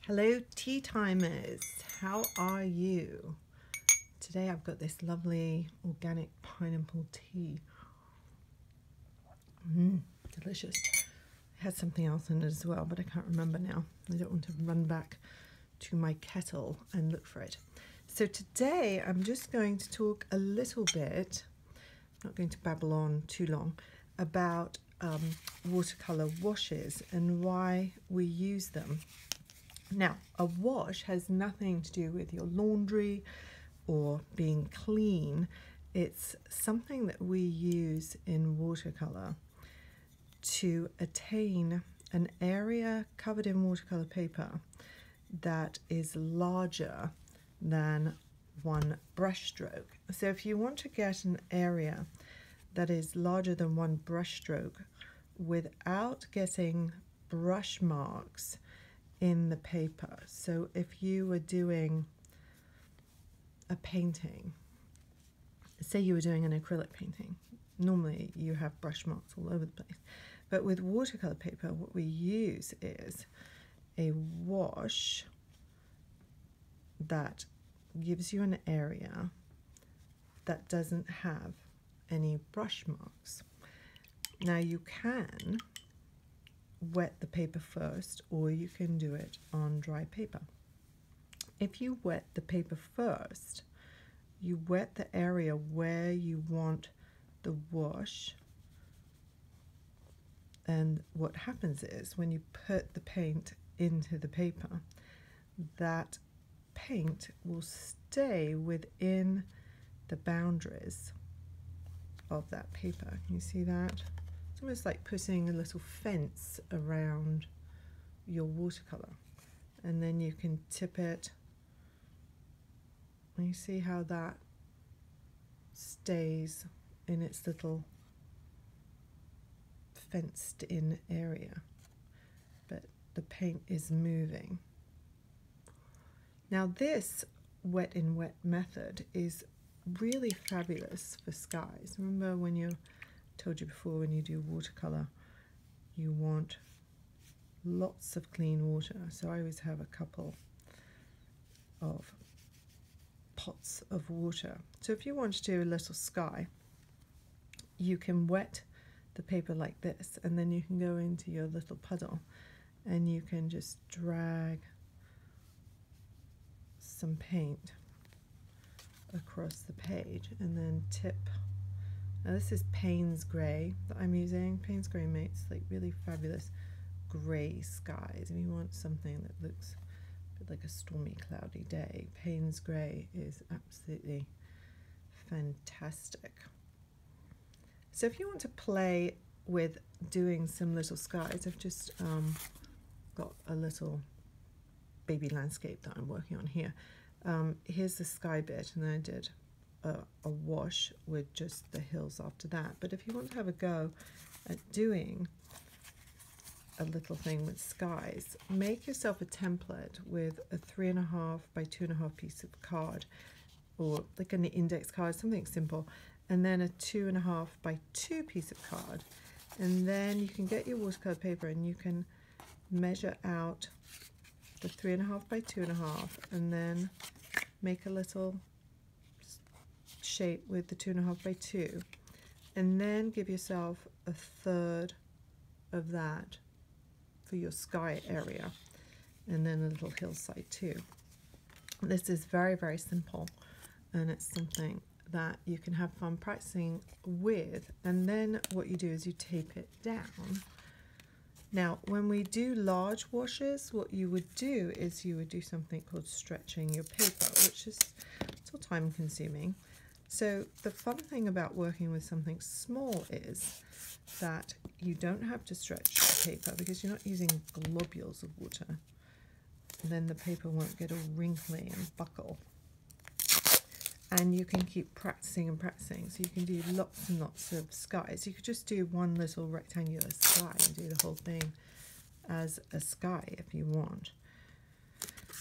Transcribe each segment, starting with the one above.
Hello tea timers, how are you? Today I've got this lovely organic pineapple tea. Delicious. It has something else in it as well, but I can't remember now. I don't want to run back to my kettle and look for it. So today I'm just going to talk a little bit, I'm not going to babble on too long, about watercolor washes and why we use them. Now, a wash has nothing to do with your laundry or being clean. It's something that we use in watercolor to attain an area covered in watercolor paper that is larger than one brush stroke. So if you want to get an area that is larger than one brush stroke without getting brush marks in the paper. So if you were doing a painting, say you were doing an acrylic painting, normally you have brush marks all over the place. But with watercolor paper, what we use is a wash that gives you an area that doesn't have any brush marks. Now you can wet the paper first, or you can do it on dry paper. If you wet the paper first, you wet the area where you want the wash, and what happens is when you put the paint into the paper, that paint will stay within the boundaries of that paper. Can you see that? It's almost like putting a little fence around your watercolor, and then you can tip it, and you see how that stays in its little fenced in area, but the paint is moving. Now this wet in wet method is really fabulous for skies. Remember when you told you before, when you do watercolor, you want lots of clean water. So I always have a couple of pots of water. So if you want to do a little sky, you can wet the paper like this, and then you can go into your little puddle and you can just drag some paint across the page and then tip. Now this is Payne's Grey that I'm using. Payne's Grey makes like really fabulous grey skies. If you want something that looks a bit like a stormy, cloudy day, Payne's Grey is absolutely fantastic. So if you want to play with doing some little skies, I've just got a little baby landscape that I'm working on here. Here's the sky bit, and then I did a wash with just the hills after that. But if you want to have a go at doing a little thing with skies, make yourself a template with a 3.5 by 2.5 piece of card, or like an index card, something simple, and then a 2.5 by 2 piece of card, and then you can get your watercolor paper and you can measure out the 3.5 by 2.5 and then make a little shape with the 2.5 by 2, and then give yourself a third of that for your sky area, and then a little hillside too. This is very, very simple, and it's something that you can have fun practicing with. And then what you do is you tape it down. Now when we do large washes, what you would do is you would do something called stretching your paper, which is still time consuming. So the fun thing about working with something small is that you don't have to stretch the paper because you're not using globules of water. And then the paper won't get all wrinkly and buckle. And you can keep practicing and practicing. So you can do lots and lots of skies. You could just do one little rectangular sky and do the whole thing as a sky if you want.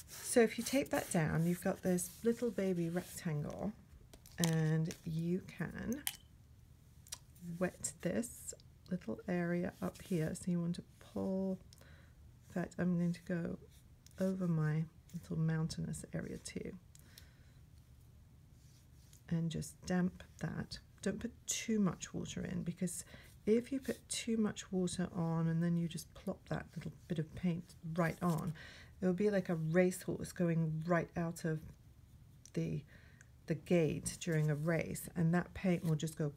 So if you tape that down, you've got this little baby rectangle, and you can wet this little area up here. So you want to pull, in fact I'm going to go over my little mountainous area too. And just damp that. Don't put too much water in, because if you put too much water on and then you just plop that little bit of paint right on, it will be like a racehorse going right out of the gate during a race, and that paint will just go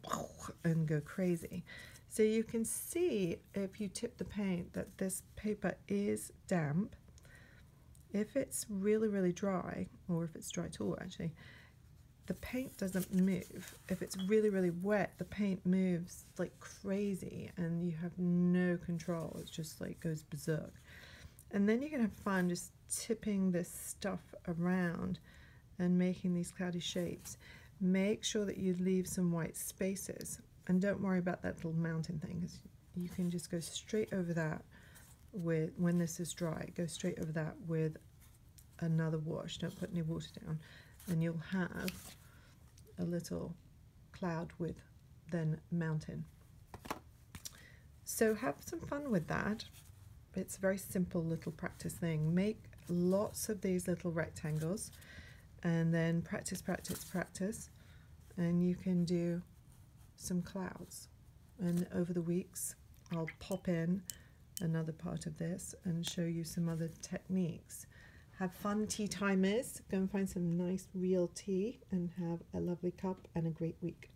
and go crazy. So you can see, if you tip the paint, that this paper is damp. If it's really, really dry, or if it's dry at all actually, the paint doesn't move. If it's really, really wet, the paint moves like crazy and you have no control. It just like goes berserk. And then you can have fun just tipping this stuff around and making these cloudy shapes. Make sure that you leave some white spaces, and don't worry about that little mountain thing, because you can just go straight over that with, when this is dry, go straight over that with another wash. Don't put any water down, and you'll have a little cloud with then mountain. So have some fun with that. It's a very simple little practice thing. Make lots of these little rectangles and then practice, practice, practice, and you can do some clouds. And over the weeks I'll pop in another part of this and show you some other techniques. Have fun, tea timers. Go and find some nice real tea and have a lovely cup and a great week.